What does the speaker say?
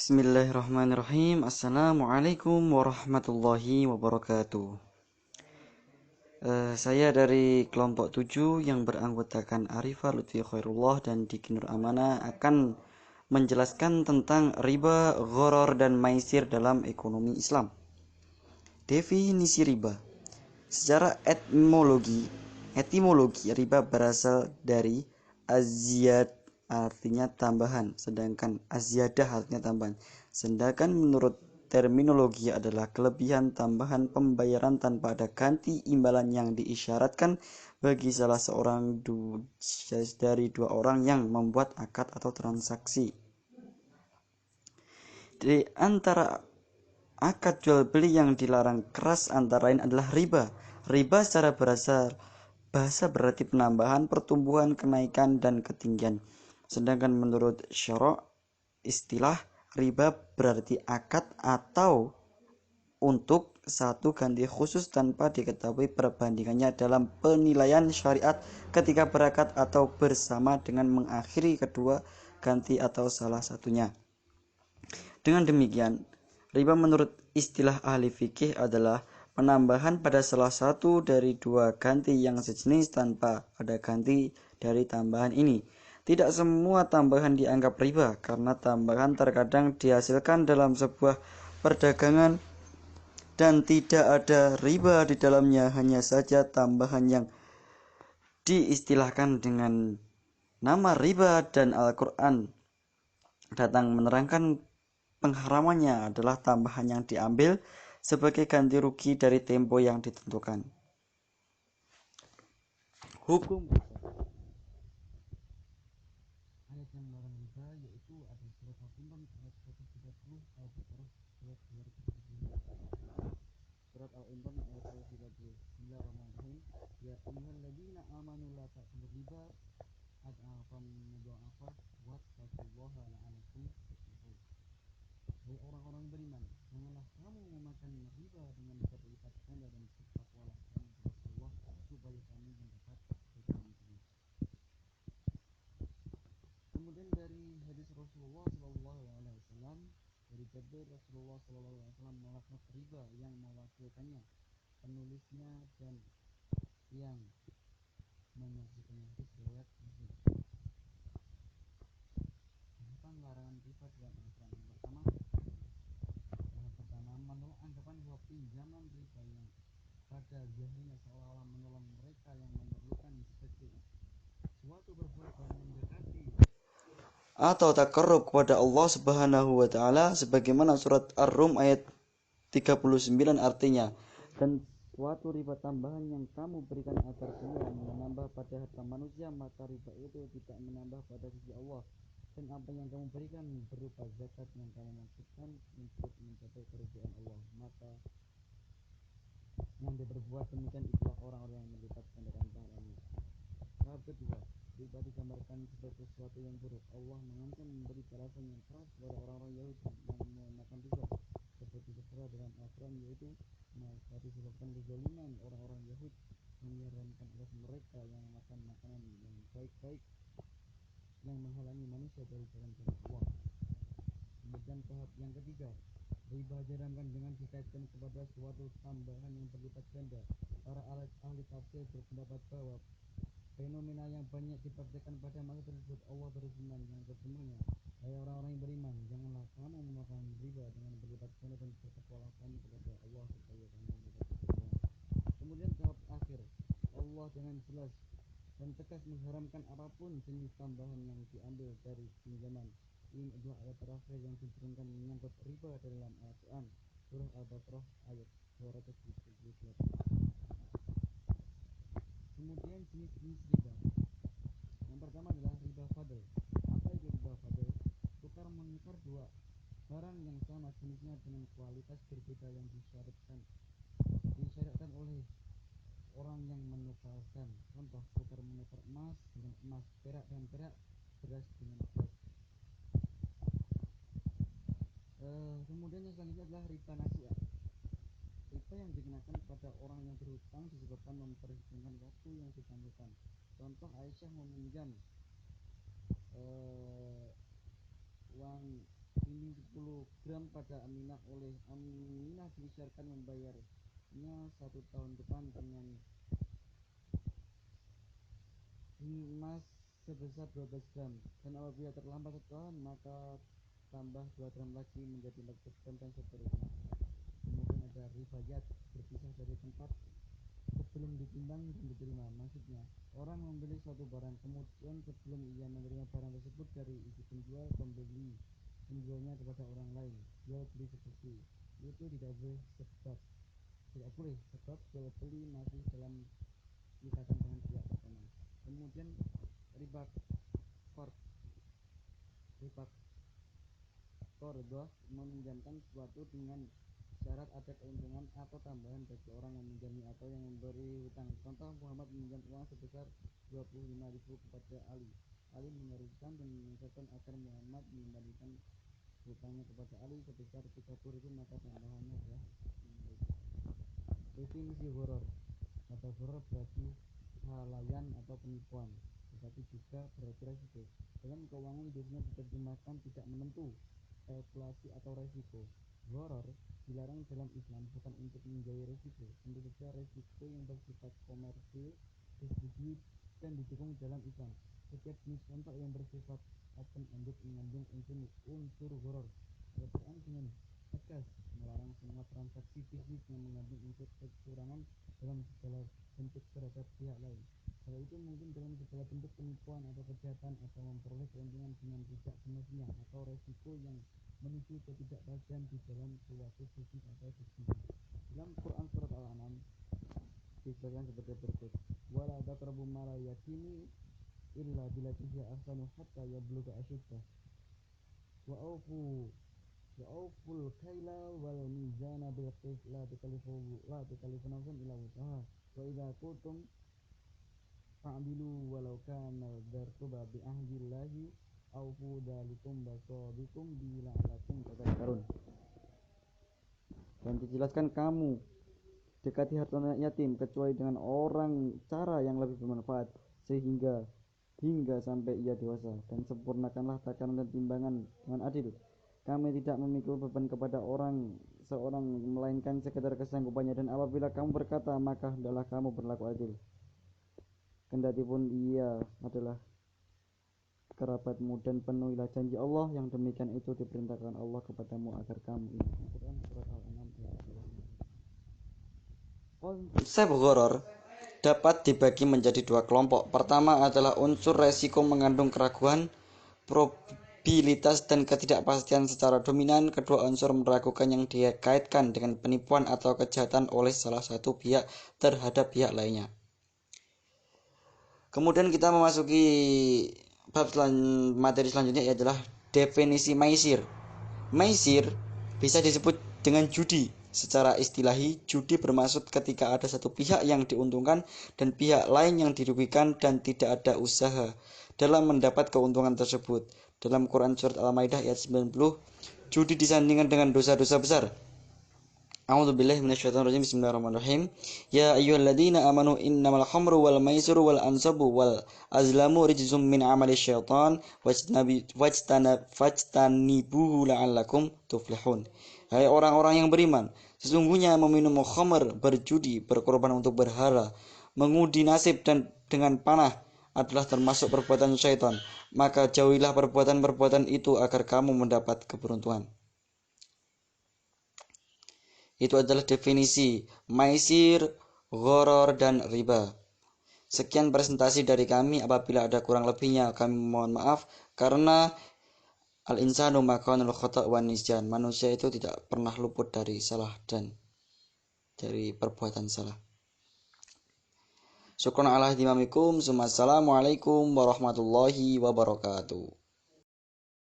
Bismillahirrahmanirrahim. Assalamualaikum warahmatullahi wabarakatuh. Saya dari kelompok 7 yang beranggotakan Arifah Lutfi Khairullah dan Diki Nur Amanah akan menjelaskan tentang riba, gharar, dan maisir dalam ekonomi Islam. Definisi riba. Secara etimologi riba berasal dari aziyad artinya tambahan, sedangkan aziyadah artinya tambahan. Sedangkan menurut terminologi adalah kelebihan tambahan pembayaran tanpa ada ganti imbalan yang diisyaratkan bagi salah seorang dari dua orang yang membuat akad atau transaksi. Di antara akad jual beli yang dilarang keras antara lain adalah riba. Riba secara bahasa berarti penambahan, pertumbuhan, kenaikan, dan ketinggian. Sedangkan menurut syara' istilah riba berarti akad atau untuk satu ganti khusus tanpa diketahui perbandingannya dalam penilaian syariat ketika berakad atau bersama dengan mengakhiri kedua ganti atau salah satunya. Dengan demikian, riba menurut istilah ahli fikih adalah penambahan pada salah satu dari dua ganti yang sejenis tanpa ada ganti dari tambahan ini. Tidak semua tambahan dianggap riba karena tambahan terkadang dihasilkan dalam sebuah perdagangan dan tidak ada riba di dalamnya, hanya saja tambahan yang diistilahkan dengan nama riba, dan Al-Quran datang menerangkan pengharamannya adalah tambahan yang diambil sebagai ganti rugi dari tempo yang ditentukan. Hukum ayat yang melarang riba yaitu ada surat Al-Imran ayat 130, Al-Baqarah surat 270. Surat Al-Imran ayat 130. Bismillahirrahmanirrahim. Ya ayyuhalladzina amanu la ta'kulu riba ad'afan mudha'afah wattaqullaha la'alakum tuflihun. Hai orang-orang beriman, janganlah kamu memakan riba dengan berlipat ganda, dan bertakwalah kamu kepada Allah supaya kamu mendapat keberuntungan. Kemudian dari hadis Rasulullah SAW, dari Jabir, Rasulullah SAW melaknat riba yang mewakilkannya, penulisnya, dan yang menyaksikannya. Hadis riwayat Muslim. Tentang larangan riba dalam Al-Quran. Yang pertama, menolak anggapan bahwa pinjaman riba yang pada zahirnya seolah-olah menolong mereka yang memerlukan sebagai suatu perbuatan mendekati atau takarrub kepada Allah Subhanahu wa taala, sebagaimana surat Ar-Rum ayat 39 artinya, dan suatu riba tambahan yang kamu berikan agar dia menambah pada harta manusia, maka riba itu tidak menambah pada sisi Allah. Dan apa yang kamu berikan berupa zakat yang kamu maksudkan untuk mencapai keridhaan Allah, maka yang berbuat demikian itulah orang-orang yang melipat gandakan pahalanya. Tahap kedua, riba digambarkan sebagai sesuatu yang buruk. Allah mengancam memberi balasan yang keras kepada orang-orang Yahudi yang menggunakan riba, seperti tertera dalam Al-Quran, yaitu maka disebabkan kezaliman orang-orang Yahudi yang diharamkan atas mereka yang makan makanan yang baik-baik yang menghalangi manusia dari jalan-jalan Allah. Kemudian tahap yang ketiga, riba diharamkan dengan dikaitkan kepada suatu tambahan yang berlipat ganda. Para ahli tafsir berpendapat bahwa fenomena yang banyak dipraktikkan pada masa tersebut. Allah berfirman yang terjemahnya, hai orang-orang yang beriman, janganlah kamu memakan riba dengan berlipat ganda, dan bertakwalah kamu kepada Allah supaya kamu mendapat keberuntungan. Kemudian tahap akhir, Allah dengan jelas dan tegas mengharamkan apapun jenis tambahan yang diambil dari pinjaman. Ini adalah ayat terakhir yang diturunkan menyangkut riba dalam Al-Quran, surah Al-Baqarah ayat 278. Kemudian jenis-jenis riba. Yang pertama adalah riba fadl. Apa itu riba fadl? Tukar menukar dua barang yang sama jenisnya dengan kualitas berbeda yang disyariatkan oleh orang yang menukarkan. Contoh, tukar menukar emas dengan emas, perak dengan perak, beras dengan beras. Kemudian yang selanjutnya adalah riba nasiah. Riba yang dikenakan kepada orang yang berhutang disebabkan memperhitungkan waktu yang ditangguhkan. Contoh, Aisyah meminjam uang ini 10 gram pada Aminah. Oleh Aminah diisyarkan membayarnya 1 tahun depan dengan emas sebesar 12 gram, dan apabila terlambat 1 tahun maka tambah 2 gram lagi menjadi 14 gram dan seterusnya. Kemudian ada riwayat berpisah dari tempat sebelum ditimbang dan diterima. Maksudnya, orang membeli suatu barang, kemudian sebelum ia menerima barang tersebut dari isi penjual, pembeli menjualnya kepada orang lain. Jual beli seperti itu tidak boleh sebab jual beli masih dalam ikatan dengan pihak pertama. Kemudian riba qardhah meminjamkan sesuatu dengan syarat ada keuntungan atau tambahan bagi orang meminjamnya atau yang memberi hutang. Contoh, Muhammad meminjam uang sebesar 25.000 kepada Ali. Ali meneruskan dan menginginkan agar Muhammad mengembalikan hutangnya kepada Ali sebesar 30.000, maka tambahannya adalah 5.000. Definisi gharar. Kata gharar berarti halayan atau penipuan, tetapi juga berarti resiko. Dalam keuangan biasanya diterjemahkan tidak menentu, spekulasi atau resiko. Gharar dilarang dalam Islam bukan untuk menjauhi resiko. Tentu saja resiko yang bersifat komersil disetujui dan didukung dalam Islam. Setiap jenis kontrak yang bersifat open-ended mengandung unsur gharar. Al-Quran dengan tegas melarang semua transaksi bisnis yang mengandung unsur kecurangan dalam segala bentuk terhadap pihak lain. Hal itu mungkin dalam segala bentuk penipuan atau kejahatan atau memperoleh keuntungan dengan tidak semestinya atau resiko yang menuju ketidakpastian di dalam suatu bisnis atau bisnis. Dalam Quran surat Al-An'am disebutkan sebagai berikut: "Wala taqrabu malal yatimi illa billati hiya ahsanu hatta yablugha ashuddah wa auful kaila wal mizana bil qist la tukallifu nafsan illa wus'aha wa idza qultum fa'dilu walau kana dzarquba bi ahdillahi aufu dzalikum basabikum bila'alakum tadhakkarun." Dan dijelaskan, kamu dekati harta anak yatim kecuali dengan orang cara yang lebih bermanfaat hingga sampai ia dewasa, dan sempurnakanlah takaran dan timbangan dengan adil. Kami tidak memikul beban kepada seorang melainkan sekedar kesanggupannya, dan apabila kamu berkata maka hendaklah kamu berlaku adil, kendati pun ia adalah kerabatmu, dan penuhilah janji Allah, yang demikian itu diperintahkan Allah kepadamu agar kamu ingat. Quran surat Al-An'am ayat 25. Konsep gharar dapat dibagi menjadi 2 kelompok. Pertama adalah unsur resiko mengandung keraguan, probabilitas dan ketidakpastian secara dominan. Kedua unsur meragukan yang dikaitkan dengan penipuan atau kejahatan oleh salah satu pihak terhadap pihak lainnya. Kemudian kita memasuki materi selanjutnya, adalah definisi maisir. Maisir bisa disebut dengan judi. Secara istilahi, judi bermaksud ketika ada satu pihak yang diuntungkan dan pihak lain yang dirugikan dan tidak ada usaha dalam mendapat keuntungan tersebut. Dalam Quran surat Al-Maidah ayat 90, judi disandingkan dengan dosa-dosa besar. A'udzubillahi minasyaitonirrajim. Bismillahirrahmanirrahim. Ya ayyuhalladzina amanu innamal khamru wal maisiru wal ansabu wal azlamu rijzum min amali syaitan fajtanibuhu la'allakum tuflihun. Hai orang-orang yang beriman, sesungguhnya meminum khamr, berjudi, berkorban untuk berhala, mengundi nasib dan dengan panah adalah termasuk perbuatan syaitan. Maka jauhilah perbuatan-perbuatan itu agar kamu mendapat keberuntungan. Itu adalah definisi maisir, gharar, dan riba. Sekian presentasi dari kami. Apabila ada kurang lebihnya kami mohon maaf, karena al-insanu makanul khata' wan nisyan. Manusia itu tidak pernah luput dari salah dan dari perbuatan salah. Syukran ala ihtimamikum. Assalamualaikum warahmatullahi wabarakatuh.